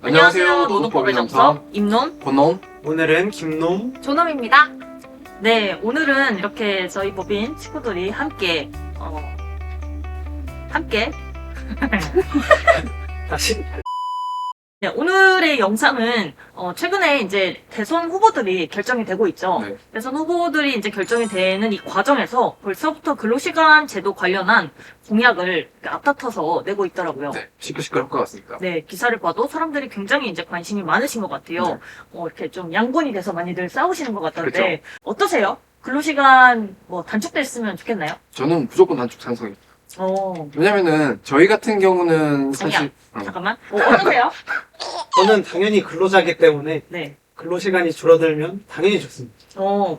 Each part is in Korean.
안녕하세요. 노동법의 정석 임논 권놈. 오늘은 김놈 조놈입니다. 네, 오늘은 이렇게 저희 법인 친구들이 함께 다시 네, 오늘의 영상은 최근에 이제 대선 후보들이 결정이 되고 있죠. 네. 대선 후보들이 이제 결정이 되는 이 과정에서 벌써부터 근로시간 제도 관련한 공약을 앞다퉈서 내고 있더라고요. 네, 시끌시끌할 것 같습니다. 네, 기사를 봐도 사람들이 굉장히 이제 관심이 많으신 것 같아요. 네. 이렇게 좀 양분이 돼서 많이들 싸우시는 것 같던데 그렇죠. 어떠세요? 근로시간 단축됐으면 좋겠나요? 저는 무조건 단축 찬성입니다. 왜냐면은 저희 같은 경우는 사실 잠깐만. 어떠세요? 저는 당연히 근로자이기 때문에 네. 근로시간이 줄어들면 당연히 좋습니다.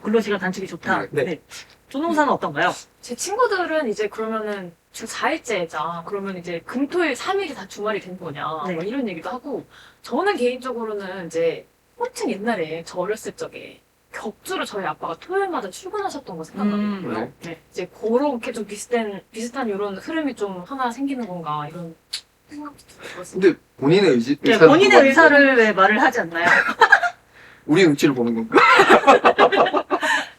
근로시간 단축이 좋다. 네. 조농사는 어떤가요? 제 친구들은 이제 그러면은 주 4일째자 그러면 이제 금토일 3일이 다 주말이 된 거냐 네. 뭐 이런 얘기도 하고 저는 개인적으로는 이제 한층 옛날에 저 어렸을 적에 격주로 저희 아빠가 토요일마다 출근하셨던 거 생각나거든요. 네. 이제 그렇게 좀 비슷한 이런 흐름이 좀 하나 생기는 건가 이런 생각도 들었습니다. 근데 본인의 의지, 네, 의사를 본인의 보고 의사를 왜 말을 하지 않나요? 우리 눈치를 보는 건가?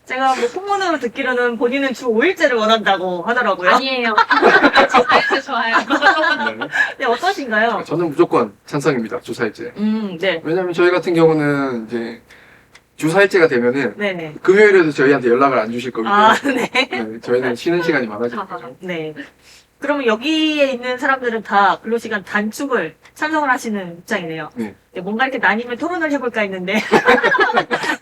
제가 풍문으로 듣기로는 본인은 주 5일제를 원한다고 하더라고요. 아니에요. 저 4일째 좋아요. 네. 네, 어떠신가요? 저는 무조건 찬성입니다. 주사일제. 네. 왜냐면 저희 같은 경우는 이제 주사일제가 되면은 네네. 금요일에도 저희한테 연락을 안 주실 거기 때문에 네. 저희는 쉬는 시간이 많아지니까. 네. 그러면 여기에 있는 사람들은 다 근로시간 단축을 찬성을 하시는 입장이네요. 네. 네, 뭔가 이렇게 나뉘면 토론을 해볼까 했는데.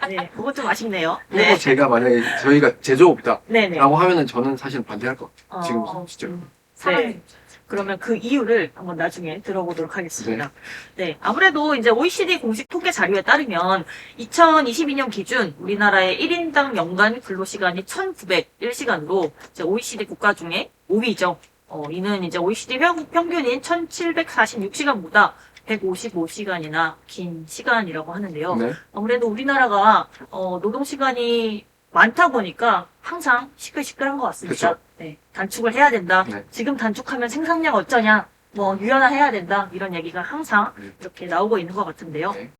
네, 그거 좀 아쉽네요. 그리고 네. 제가 만약에 저희가 제조업이다 네네. 라고 하면은 저는 사실 반대할 것 같아요. 지금 진짜. 사람이 네. 그러면 그 이유를 한번 나중에 들어보도록 하겠습니다. 네. 아무래도 이제 OECD 공식 통계 자료에 따르면 2022년 기준 우리나라의 1인당 연간 근로시간이 1,901시간으로 이제 OECD 국가 중에 5위죠. 이는 이제 OECD 평균인 1,746시간보다 155시간이나 긴 시간이라고 하는데요. 네. 아무래도 우리나라가 노동시간이 많다 보니까 항상 시끌시끌한 것 같습니다. 그쵸. 네, 단축을 해야 된다. 네. 지금 단축하면 생산량 어쩌냐. 유연화해야 된다. 이런 얘기가 항상 이렇게 나오고 있는 것 같은데요. 네.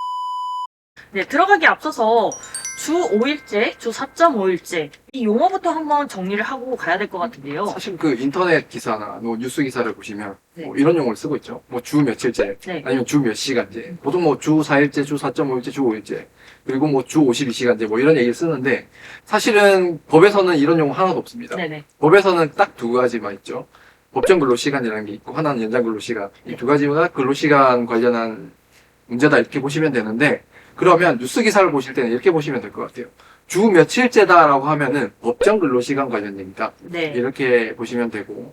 네, 들어가기 앞서서 주 5일제, 주 4.5일제 이 용어부터 한번 정리를 하고 가야 될 것 같은데요. 사실 그 인터넷 기사나 뭐 뉴스 기사를 보시면 네. 뭐 이런 용어를 쓰고 있죠. 뭐 주 며칠제, 네. 아니면 주 몇 시간제. 보통 뭐 주 4일제, 주 4.5일제, 주 5일제. 그리고 뭐 주 52시간제 뭐 이런 얘기를 쓰는데 사실은 법에서는 이런 용어 하나도 없습니다. 네네. 법에서는 딱 두 가지만 있죠. 법정 근로시간이라는 게 있고 하나는 연장 근로시간. 이 두 가지가 근로시간 관련한 문제다 이렇게 보시면 되는데 그러면 뉴스 기사를 보실 때는 이렇게 보시면 될 것 같아요. 주 며칠제다라고 하면은 법정 근로시간 관련 얘기다. 네. 이렇게 보시면 되고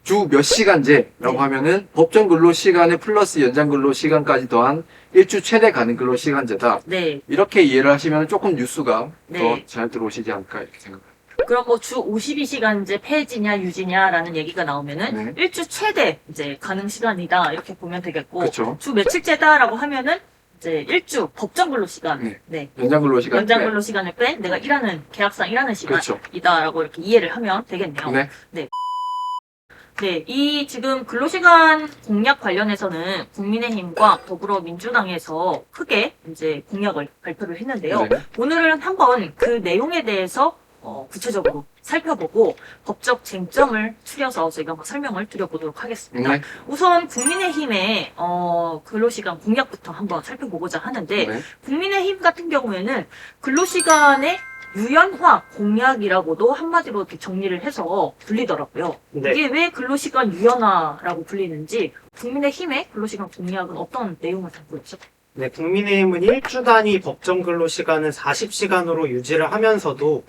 주 몇 시간제라고 네. 하면은 법정 근로시간에 플러스 연장 근로시간까지 더한 일주 최대 가능 근로시간제다. 네. 이렇게 이해를 하시면 조금 뉴스가 네. 더 잘 들어오시지 않을까 이렇게 생각합니다. 그럼 주 52시간제 폐지냐 유지냐라는 얘기가 나오면은 네. 일주 최대 이제 가능 시간이다 이렇게 보면 되겠고 그렇죠. 주 며칠제다라고 하면은 이제 일주 법정 근로 시간, 네. 네. 연장 근로시간 연장 빼. 근로 시간을 뺀 내가 일하는 계약상 일하는 그렇죠. 시간이다라고 이렇게 이해를 하면 되겠네요. 네. 네, 이 지금 근로시간 공약 관련해서는 국민의힘과 더불어민주당에서 크게 이제 공약을 발표를 했는데요. 네. 오늘은 한번 그 내용에 대해서 구체적으로 살펴보고 법적 쟁점을 추려서 저희가 한번 설명을 드려보도록 하겠습니다. 네. 우선 국민의힘의 근로시간 공약부터 한번 살펴보고자 하는데 네. 국민의힘 같은 경우에는 근로시간의 유연화 공약이라고도 한마디로 이렇게 정리를 해서 불리더라고요. 네. 이게 왜 근로시간 유연화라고 불리는지 국민의힘의 근로시간 공약은 어떤 내용을 담고 있죠? 네, 국민의힘은 일주 단위 법정 근로시간은 40시간으로 유지를 하면서도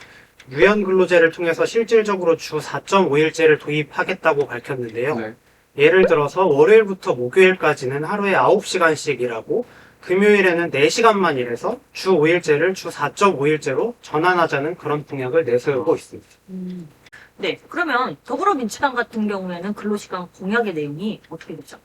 유연 근로제를 통해서 실질적으로 주 4.5일제를 도입하겠다고 밝혔는데요. 네. 예를 들어서 월요일부터 목요일까지는 하루에 9시간씩 일하고 금요일에는 4시간만 일해서 주 5일제를 주 4.5일제로 전환하자는 그런 공약을 내세우고 있습니다. 네, 그러면 더불어민주당 같은 경우에는 근로시간 공약의 내용이 어떻게 되죠?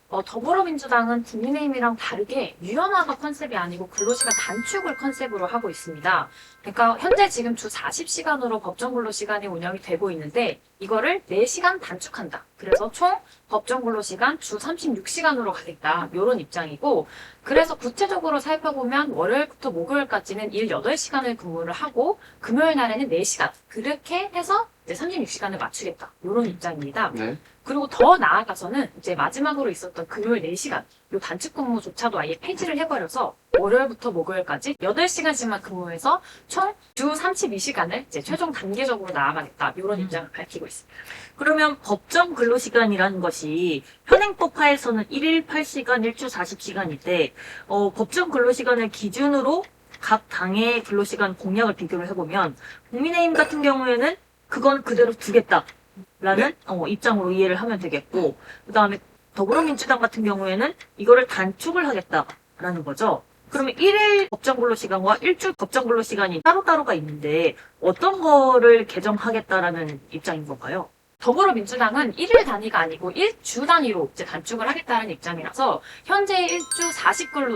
더불어민주당은 국민의힘이랑 다르게 유연화가 컨셉이 아니고 근로시간 단축을 컨셉으로 하고 있습니다. 그러니까 현재 지금 주 40시간으로 법정 근로시간이 운영이 되고 있는데 이거를 4시간 단축한다. 그래서 총 법정 근로시간 주 36시간으로 가겠다. 이런 입장이고 그래서 구체적으로 살펴보면 월요일부터 목요일까지는 일 8시간을 근무를 하고 금요일 날에는 4시간. 그렇게 해서 이제 36시간을 맞추겠다. 이런 입장입니다. 네. 그리고 더 나아가서는 이제 마지막으로 있었던 금요일 4시간, 요 단축 근무조차도 아예 폐지를 해버려서 월요일부터 목요일까지 8시간씩만 근무해서 총 주 32시간을 이제 최종 단계적으로 나아가겠다. 이런 입장을 밝히고 있습니다. 그러면 법정 근로시간이라는 것이 현행법 하에서는 1일 8시간, 일주 40시간인데 법정 근로시간을 기준으로 각 당의 근로시간 공약을 비교를 해보면 국민의힘 같은 경우에는 그건 그대로 두겠다라는 입장으로 이해를 하면 되겠고 그다음에 더불어민주당 같은 경우에는 이거를 단축을 하겠다라는 거죠. 그러면 1일 법정 근로시간과 일주 법정 근로시간이 따로따로가 있는데 어떤 거를 개정하겠다라는 입장인 건가요? 더불어민주당은 1일 단위가 아니고 1주 단위로 이제 단축을 하겠다는 입장이라서 현재 일주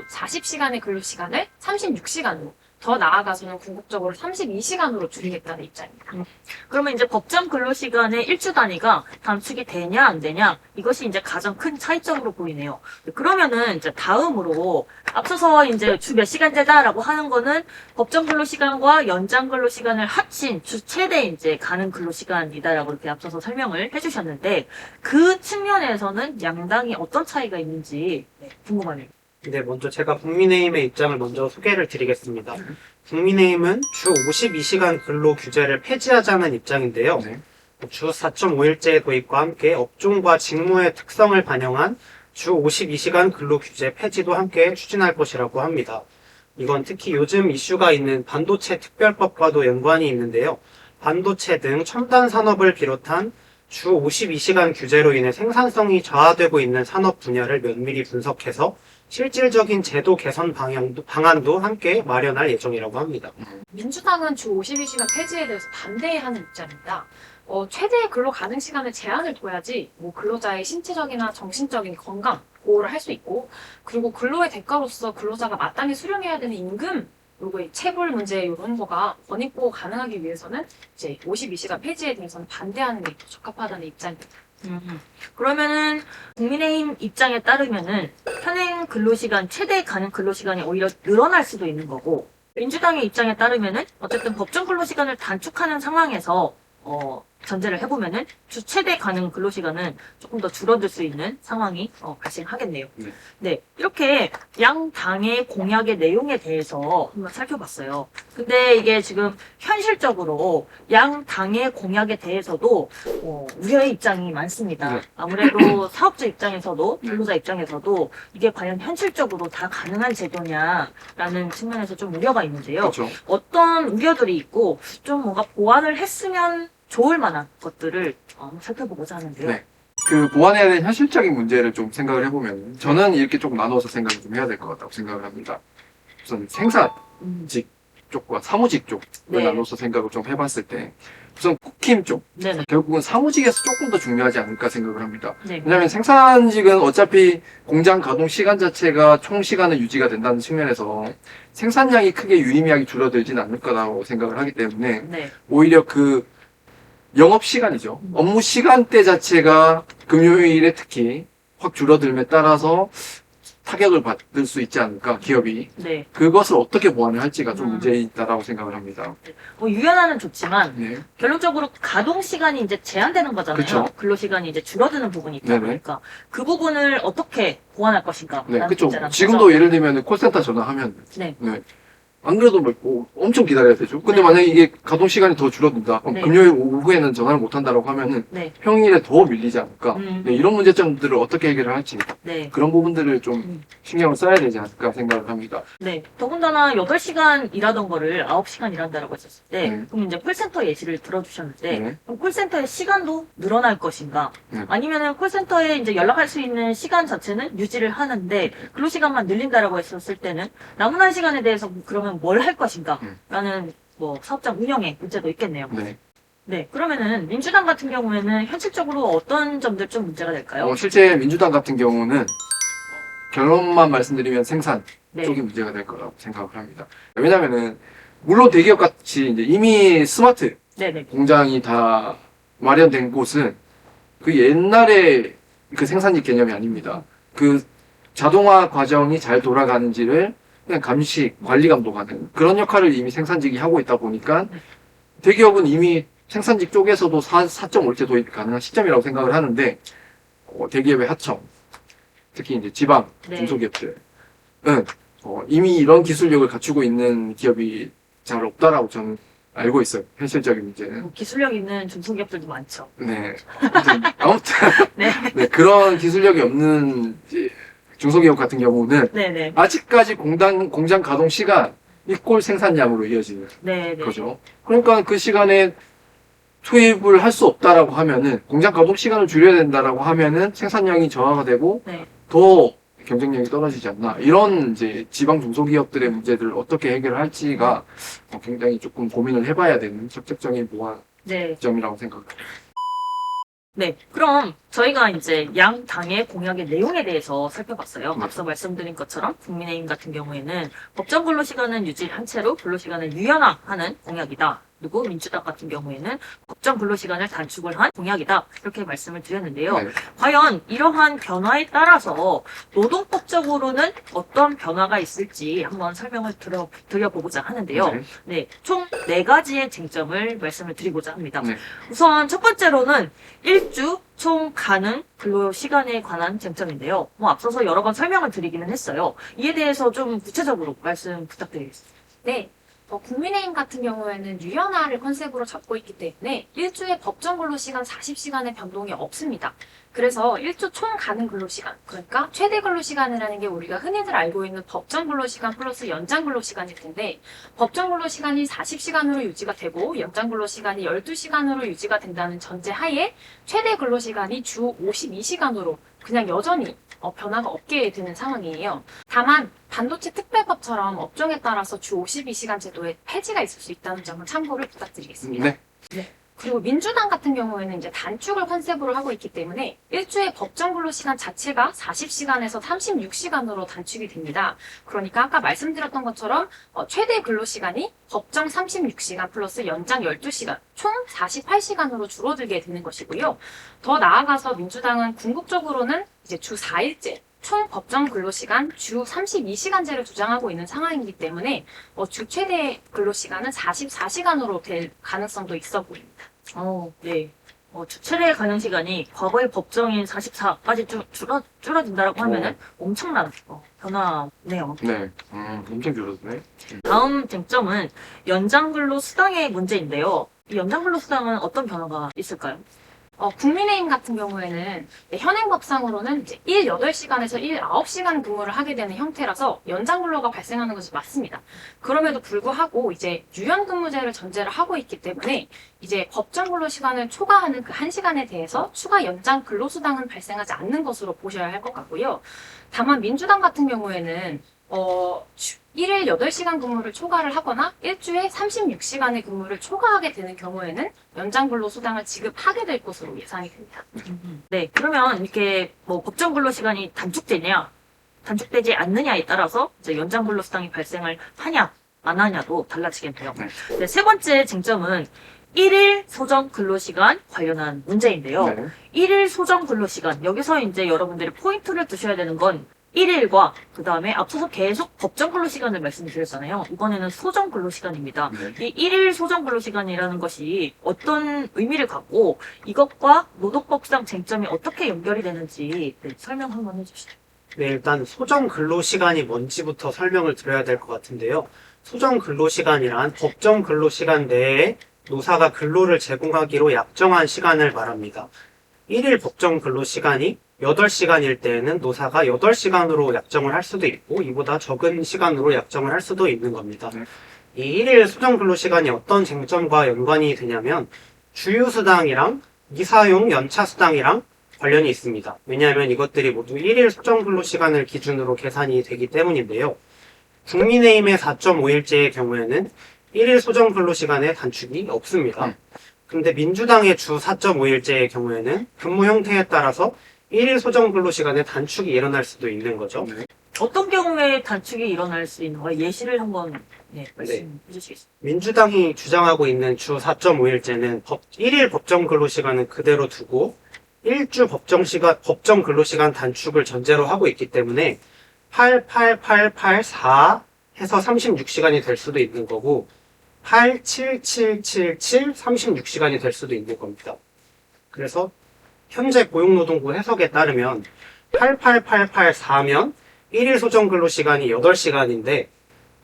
40시간의 근로시간을 36시간으로 더 나아가서는 궁극적으로 32시간으로 줄이겠다는 입장입니다. 그러면 이제 법정 근로시간의 일주 단위가 단축이 되냐 안 되냐 이것이 이제 가장 큰 차이점으로 보이네요. 그러면은 이제 다음으로 앞서서 이제 주 몇 시간제다라고 하는 거는 법정 근로시간과 연장 근로시간을 합친 주 최대 이제 가능 근로시간이다라고 이렇게 앞서서 설명을 해주셨는데 그 측면에서는 양당이 어떤 차이가 있는지 궁금하네요. 네, 먼저 제가 국민의힘의 입장을 먼저 소개를 드리겠습니다. 국민의힘은 주 52시간 근로 규제를 폐지하자는 입장인데요. 네. 주 4.5일제 도입과 함께 업종과 직무의 특성을 반영한 주 52시간 근로 규제 폐지도 함께 추진할 것이라고 합니다. 이건 특히 요즘 이슈가 있는 반도체 특별법과도 연관이 있는데요. 반도체 등 첨단 산업을 비롯한 주 52시간 규제로 인해 생산성이 저하되고 있는 산업 분야를 면밀히 분석해서 실질적인 제도 개선 방안도 함께 마련할 예정이라고 합니다. 민주당은 주 52시간 폐지에 대해서 반대하는 입장입니다. 최대 근로 가능 시간을 제한을 둬야지 근로자의 신체적이나 정신적인 건강 보호를 할 수 있고 그리고 근로의 대가로서 근로자가 마땅히 수령해야 되는 임금 요거 체불 문제 이런 거가 권익보호 가능하기 위해서는 이제 52시간 폐지에 대해서는 반대하는 게 더 적합하다는 입장입니다. 그러면은 국민의힘 입장에 따르면은 현행 근로시간 최대 가능 근로시간이 오히려 늘어날 수도 있는 거고 민주당의 입장에 따르면은 어쨌든 법정 근로시간을 단축하는 상황에서 전제를 해보면은 주 최대 가능 근로시간은 조금 더 줄어들 수 있는 상황이 발생하겠네요. 네, 이렇게 양 당의 공약의 내용에 대해서 한번 살펴봤어요. 근데 이게 지금 현실적으로 양 당의 공약에 대해서도 우려의 입장이 많습니다. 네. 아무래도 사업자 입장에서도 근로자 입장에서도 이게 과연 현실적으로 다 가능한 제도냐라는 측면에서 좀 우려가 있는데요. 그렇죠. 어떤 우려들이 있고 좀 뭔가 보완을 했으면 좋을 만한 것들을 한번 살펴보고자 하는데요. 네. 그 보완해야 되는 현실적인 문제를 좀 생각을 해보면 저는 이렇게 조금 나눠서 생각을 좀 해야 될 것 같다고 생각을 합니다. 우선 생산직 쪽과 사무직 쪽을 네. 나눠서 생각을 좀 해봤을 때 우선 국힘 쪽 네네. 결국은 사무직에서 조금 더 중요하지 않을까 생각을 합니다. 네. 왜냐하면 생산직은 어차피 공장 가동 시간 자체가 총 시간은 유지가 된다는 측면에서 생산량이 크게 유의미하게 줄어들지는 않을 거라고 생각을 하기 때문에 네. 오히려 그 영업 시간이죠. 업무 시간대 자체가 금요일에 특히 확 줄어들음에 따라서 타격을 받을 수 있지 않을까, 기업이. 네. 그것을 어떻게 보완을 할지가 좀 문제있다라고 생각을 합니다. 유연화는 좋지만 네. 결론적으로 가동 시간이 이제 제한되는 거잖아요. 그쵸. 근로 시간이 이제 줄어드는 부분이 있다 네네. 보니까 그 부분을 어떻게 보완할 것인가? 네, 라는 그쵸. 문제라는 지금도 거죠. 예를 들면 콜센터 전화하면. 네. 안 그래도 뭐 엄청 기다려야 되죠. 근데 네. 만약에 이게 가동 시간이 더 줄어든다. 그럼 네. 금요일 오후에는 전화를 못 한다라고 하면은 네. 평일에 더 밀리지 않을까. 음. 네, 이런 문제점들을 어떻게 해결을 할지. 네. 그런 부분들을 좀 신경을 써야 되지 않을까 생각을 합니다. 네. 더군다나 8시간 일하던 거를 9시간 일한다라고 했었을 때, 네. 그럼 이제 콜센터 예시를 들어주셨는데, 네. 그럼 콜센터의 시간도 늘어날 것인가? 네. 아니면은 콜센터에 이제 연락할 수 있는 시간 자체는 유지를 하는데, 근로시간만 늘린다라고 했었을 때는, 남은 한 시간에 대해서 그러면 뭘 할 것인가? 라는, 사업장 운영의 문제도 있겠네요. 네. 네. 그러면은 민주당 같은 경우에는 현실적으로 어떤 점들 좀 문제가 될까요? 실제 민주당 같은 경우는 결론만 말씀드리면 생산 네. 쪽이 문제가 될 거라고 생각을 합니다. 왜냐면은 물론 대기업 같이 이제 이미 스마트 네네. 공장이 다 마련된 곳은 그 옛날에 그 생산직 개념이 아닙니다. 그 자동화 과정이 잘 돌아가는지를 그냥 감시, 관리 감독하는 그런 역할을 이미 생산직이 하고 있다 보니까 대기업은 이미 생산직 쪽에서도 4.5대 도입 가능한 시점이라고 생각을 하는데 대기업의 하청, 특히 이제 지방 네. 중소기업들은 이미 이런 기술력을 갖추고 있는 기업이 잘 없다라고 저는 알고 있어요. 현실적인 문제는. 뭐 기술력 있는 중소기업들도 많죠. 네. 아무튼 네. 네, 그런 기술력이 없는 이제 중소기업 같은 경우는 네네. 아직까지 공장 가동 시간이 꼴 생산량으로 이어지는 네네. 거죠. 그러니까 그 시간에 투입을 할 수 없다라고 하면은 공장 가동 시간을 줄여야 된다라고 하면은 생산량이 저하가 되고 네. 더 경쟁력이 떨어지지 않나 이런 이제 지방 중소기업들의 문제들을 어떻게 해결할지가 굉장히 조금 고민을 해봐야 되는 적극적인 네. 보완점이라고 생각합니다. 네. 그럼 저희가 이제 양 당의 공약의 내용에 대해서 살펴봤어요. 네. 앞서 말씀드린 것처럼 국민의힘 같은 경우에는 법정 근로시간은 유지한 채로 근로시간을 유연화하는 공약이다. 그리고 민주당 같은 경우에는 법정 근로시간을 단축을 한 공약이다. 이렇게 말씀을 드렸는데요. 네. 과연 이러한 변화에 따라서 노동법적으로는 어떤 변화가 있을지 한번 설명을 드려보고자 하는데요. 네. 네, 총 4가지의 쟁점을 말씀을 드리고자 합니다. 네. 우선 첫 번째로는 일주 총 가능 근로 시간에 관한 쟁점인데요. 앞서서 여러 번 설명을 드리기는 했어요. 이에 대해서 좀 구체적으로 말씀 부탁드리겠습니다. 네. 국민의힘 같은 경우에는 유연화를 컨셉으로 잡고 있기 때문에 일주에 법정 근로시간 40시간의 변동이 없습니다. 그래서 일주 총 가능 근로시간, 그러니까 최대 근로시간이라는 게 우리가 흔히들 알고 있는 법정 근로시간 플러스 연장 근로시간일 텐데 법정 근로시간이 40시간으로 유지가 되고 연장 근로시간이 12시간으로 유지가 된다는 전제 하에 최대 근로시간이 주 52시간으로 그냥 여전히 변화가 없게 되는 상황이에요. 다만 반도체 특별법처럼 업종에 따라서 주 52시간 제도의 폐지가 있을 수 있다는 점을 참고를 부탁드리겠습니다. 네. 그리고 민주당 같은 경우에는 이제 단축을 컨셉으로 하고 있기 때문에 일주의 법정 근로시간 자체가 40시간에서 36시간으로 단축이 됩니다. 그러니까 아까 말씀드렸던 것처럼 최대 근로시간이 법정 36시간 플러스 연장 12시간, 총 48시간으로 줄어들게 되는 것이고요. 더 나아가서 민주당은 궁극적으로는 이제 주 4일제, 총 법정 근로시간 주 32시간제를 주장하고 있는 상황이기 때문에 주 최대 근로시간은 44시간으로 될 가능성도 있어 보입니다. 네. 주 최대 가능 시간이 과거의 법정인 44까지 줄어든다라고 하면은 엄청난 변화네요. 네. 엄청 줄어드네. 다음 쟁점은 연장근로 수당의 문제인데요. 이 연장근로 수당은 어떤 변화가 있을까요? 국민의힘 같은 경우에는 현행법상으로는 이제 일 8시간에서 일 9시간 근무를 하게 되는 형태라서 연장 근로가 발생하는 것이 맞습니다. 그럼에도 불구하고 이제 유연근무제를 전제를 하고 있기 때문에 이제 법정 근로 시간을 초과하는 그 1시간에 대해서 추가 연장 근로수당은 발생하지 않는 것으로 보셔야 할 것 같고요. 다만 민주당 같은 경우에는 1일 8시간 근무를 초과를 하거나 일주에 36시간의 근무를 초과하게 되는 경우에는 연장 근로 수당을 지급하게 될 것으로 예상이 됩니다. 네. 그러면 이렇게 법정 근로 시간이 단축되지 않느냐에 따라서 이제 연장 근로 수당이 발생을 하냐, 안 하냐도 달라지겠네요. 네, 세 번째 쟁점은 1일 소정 근로시간 관련한 문제인데요. 네. 1일 소정 근로시간. 여기서 이제 여러분들이 포인트를 두셔야 되는 건 1일과 그 다음에 앞서서 계속 법정 근로시간을 말씀드렸잖아요. 이번에는 소정 근로시간입니다. 네. 이 1일 소정 근로시간이라는 것이 어떤 의미를 갖고 이것과 노동법상 쟁점이 어떻게 연결이 되는지 설명 한번 해주시죠. 네, 일단 소정 근로시간이 뭔지부터 설명을 드려야 될 것 같은데요. 소정 근로시간이란 법정 근로시간 내에 노사가 근로를 제공하기로 약정한 시간을 말합니다. 1일 법정 근로시간이 8시간일 때에는 노사가 8시간으로 약정을 할 수도 있고 이보다 적은 시간으로 약정을 할 수도 있는 겁니다. 네. 이 1일 수정 근로시간이 어떤 쟁점과 연관이 되냐면 주휴수당이랑 미사용 연차수당이랑 관련이 있습니다. 왜냐하면 이것들이 모두 1일 수정 근로시간을 기준으로 계산이 되기 때문인데요. 국민의힘의 4.5일제의 경우에는 1일 소정 근로시간의 단축이 없습니다. 근데 민주당의 주 4.5일제의 경우에는 근무 형태에 따라서 1일 소정 근로 시간의 단축이 일어날 수도 있는 거죠. 네. 어떤 경우에 단축이 일어날 수 있는가요? 예시를 한번 말씀해 주시겠어요? 민주당이 주장하고 있는 주 4.5일제는 1일 법정 근로 시간은 그대로 두고 1주 법정 근로 시간 단축을 전제로 하고 있기 때문에 88884 해서 36시간이 될 수도 있는 거고 87777 36시간이 될 수도 있는 겁니다. 그래서 현재 고용노동부 해석에 따르면 88884면 1일 소정 근로 시간이 8시간인데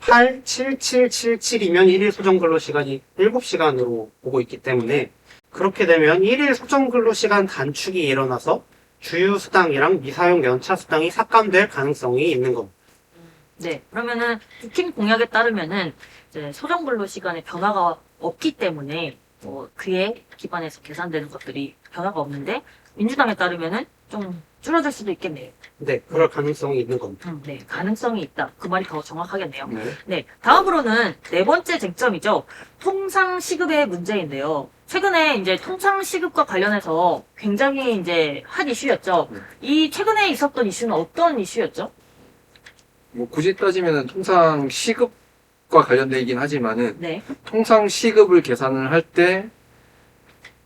87777이면 1일 소정 근로 시간이 7시간으로 보고 있기 때문에 그렇게 되면 1일 소정 근로 시간 단축이 일어나서 주유 수당이랑 미사용 연차 수당이 삭감될 가능성이 있는 겁니다. 네. 그러면은 국힘 공약에 따르면은 이제 소정 근로 시간에 변화가 없기 때문에 그에 기반해서 계산되는 것들이 변화가 없는데 민주당에 따르면은 좀 줄어들 수도 있겠네요. 네, 그럴 가능성이 있는 겁니다. 네, 가능성이 있다. 그 말이 더 정확하겠네요. 네. 네, 다음으로는 네 번째 쟁점이죠. 통상 시급의 문제인데요. 최근에 이제 통상 시급과 관련해서 굉장히 이제 핫 이슈였죠. 네. 이 최근에 있었던 이슈는 어떤 이슈였죠? 뭐 굳이 따지면은 통상 시급과 관련되긴 하지만은 네, 통상 시급을 계산을 할 때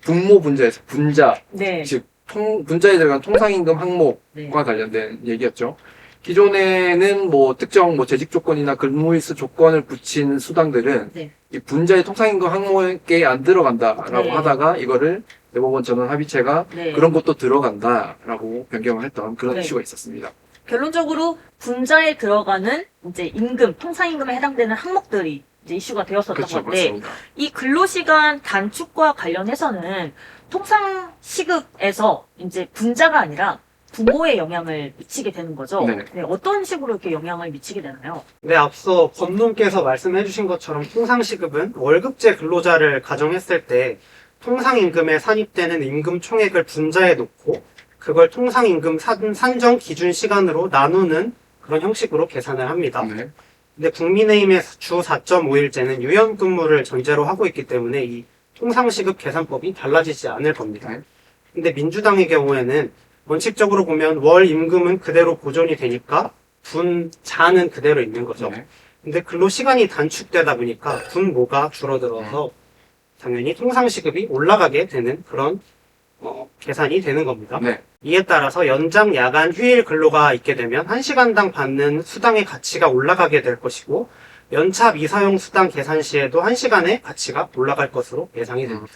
분모 분자에서 분자, 네, 즉 분자에 들어간 통상임금 항목과 네, 관련된 얘기였죠. 기존에는 뭐 특정 뭐 재직 조건이나 근무일수 조건을 붙인 수당들은 네. 이 분자의 통상임금 항목에 안 들어간다라고 네. 하다가 이거를 대법원 전원 합의체가 네. 그런 것도 들어간다라고 변경을 했던 그런 네. 이슈가 있었습니다. 결론적으로 분자에 들어가는 이제 임금, 통상임금에 해당되는 항목들이 이제 이슈가 되었었던 그렇죠, 건데 맞습니다. 이 근로시간 단축과 관련해서는 통상 시급에서 이제 분자가 아니라 부모에 영향을 미치게 되는 거죠. 네. 네, 어떤 식으로 이렇게 영향을 미치게 되나요? 네, 앞서 권놈께서 말씀해주신 것처럼 통상시급은 월급제 근로자를 가정했을 때 통상임금에 산입되는 임금 총액을 분자에 놓고 그걸 통상임금 산정 기준 시간으로 나누는 그런 형식으로 계산을 합니다. 네. 근데 국민의힘의 주 4.5일제는 유연근무를 전제로 하고 있기 때문에 이 통상시급 계산법이 달라지지 않을 겁니다. 네. 근데 민주당의 경우에는 원칙적으로 보면 월 임금은 그대로 보존이 되니까 분자는 그대로 있는 거죠. 네. 근데 근로시간이 단축되다 보니까 분모가 줄어들어서 당연히 통상시급이 올라가게 되는 그런 계산이 되는 겁니다. 네. 이에 따라서 연장 야간 휴일 근로가 있게 되면 1시간당 받는 수당의 가치가 올라가게 될 것이고 연차 미사용 수당 계산 시에도 1시간의 가치가 올라갈 것으로 예상이 됩니다.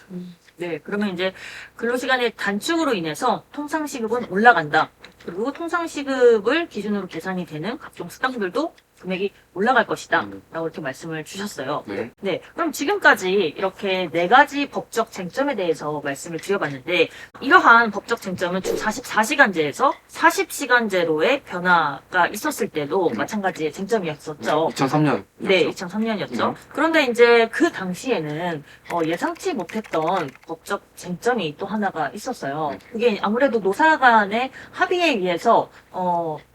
네, 그러면 이제 근로시간의 단축으로 인해서 통상시급은 올라간다. 그리고 통상시급을 기준으로 계산이 되는 각종 수당들도 금액이 올라갈 것이다. 라고 이렇게 말씀을 주셨어요. 네. 네, 그럼 지금까지 이렇게 네 가지 법적 쟁점에 대해서 말씀을 드려봤는데 이러한 법적 쟁점은 주 44시간제에서 40시간제로의 변화가 있었을 때도 마찬가지의 쟁점이었었죠. 2003년. 네, 2003년이었죠. 그런데 이제 그 당시에는 예상치 못했던 법적 쟁점이 또 하나가 있었어요. 그게 아무래도 노사 간의 합의에 의해서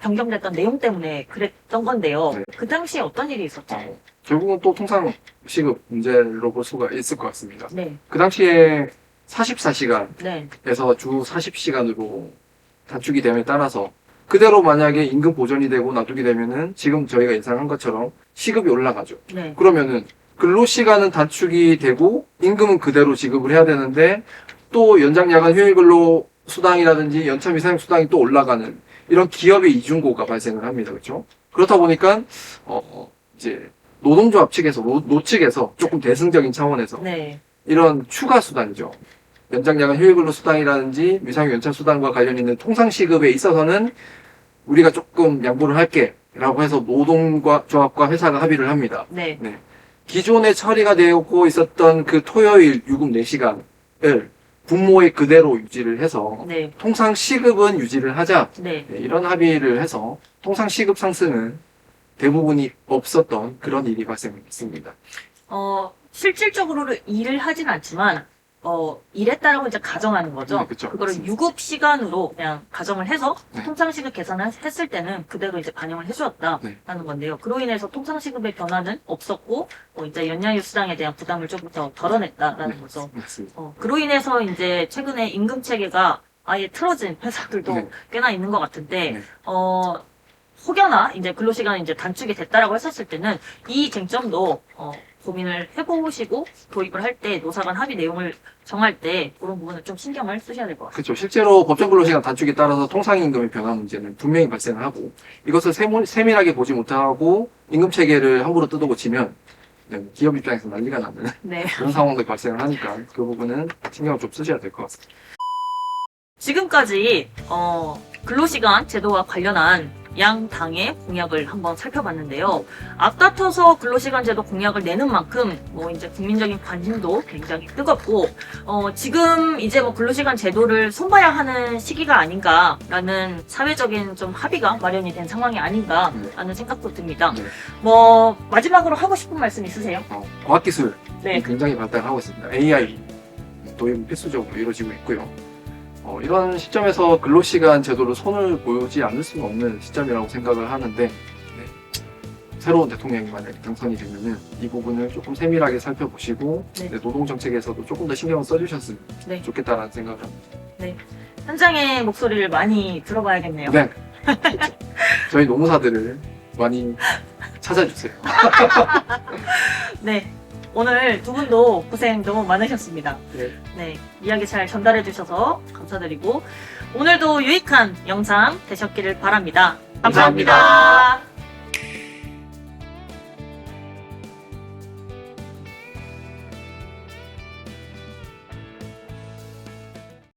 변경됐던 내용 때문에 그랬던 건데요. 네. 그 당시에 어떤 일이 있었죠? 결국은 또 통상 시급 문제로 볼 수가 있을 것 같습니다. 네, 그 당시에 44시간에서 네, 주 40시간으로 단축이 됨에 따라서 그대로 만약에 임금 보존이 되고 놔두게 되면은 지금 저희가 예상한 것처럼 시급이 올라가죠. 네, 그러면은 근로시간은 단축이 되고 임금은 그대로 지급을 해야 되는데 또 연장 야간 휴일 근로 수당이라든지 연차 미사용 수당이 또 올라가는 이런 기업의 이중고가 발생을 합니다. 그렇죠? 그렇다 보니까 이제 노동조합 측에서 노 측에서 조금 대승적인 차원에서 네, 이런 추가 수당이죠. 연장 야간 휴일 근로 수당이라든지 미사용 연차 수당과 관련 있는 통상 시급에 있어서는 우리가 조금 양보를 할게라고 해서 노동과 조합과 회사가 합의를 합니다. 네, 기존에 처리가 되고 있었던 그 토요일 유급 4시간을 분모에 그대로 유지를 해서 네, 통상 시급은 유지를 하자. 네, 네, 이런 합의를 해서 통상 시급 상승은 대부분이 없었던 그런 일이 발생했습니다. 실질적으로는 일을 하진 않지만 일했다라고 이제 가정하는 거죠. 네, 그쵸. 그거를 맞습니다. 유급 시간으로 그냥 가정을 해서 네. 통상시급 계산을 했을 때는 그대로 이제 반영을 해주었다라는 네. 건데요. 그로 인해서 통상시급의 변화는 없었고, 이제 연장유 수당에 대한 부담을 조금 더 덜어냈다라는 네, 거죠. 맞습니다. 그로 인해서 이제 최근에 임금 체계가 아예 틀어진 회사들도 네. 꽤나 있는 것 같은데, 네. 혹여나 이제 근로시간이 이제 단축이 됐다라고 했었을 때는 이 쟁점도 고민을 해보시고 도입을 할 때 노사 간 합의 내용을 정할 때 그런 부분을 좀 신경을 쓰셔야 될 것 같습니다. 그렇죠. 실제로 법정 근로시간 단축에 따라서 통상임금의 변화 문제는 분명히 발생을 하고 이것을 세밀하게 보지 못하고 임금 체계를 함부로 뜯어고치면 네, 기업 입장에서 난리가 나는 네. 그런 상황도 발생을 하니까 그 부분은 신경을 좀 쓰셔야 될 것 같습니다. 지금까지 근로시간 제도와 관련한 양 당의 공약을 한번 살펴봤는데요. 앞다퉈서 근로시간 제도 공약을 내는 만큼 이제 국민적인 관심도 굉장히 뜨겁고 지금 이제 근로시간 제도를 손봐야 하는 시기가 아닌가라는 사회적인 좀 합의가 마련이 된 상황이 아닌가라는 생각도 듭니다. 네. 마지막으로 하고 싶은 말씀 있으세요? 과학기술이 네. 굉장히 발달하고 있습니다. AI 도입 필수적으로 이루어지고 있고요. 이런 시점에서 근로시간 제도를 손을 보지 않을 수는 없는 시점이라고 생각을 하는데 새로운 대통령이 만약에 당선이 되면은 이 부분을 조금 세밀하게 살펴보시고 네. 노동정책에서도 조금 더 신경을 써주셨으면 네. 좋겠다라는 생각을 합니다. 현장의 목소리를 많이 들어봐야겠네요. 네. 그렇죠. 저희 노무사들을 많이 찾아주세요. 네. 오늘 두 분도 고생 너무 많으셨습니다. 네. 네. 이야기 잘 전달해 주셔서 감사드리고 오늘도 유익한 영상 되셨기를 바랍니다. 감사합니다.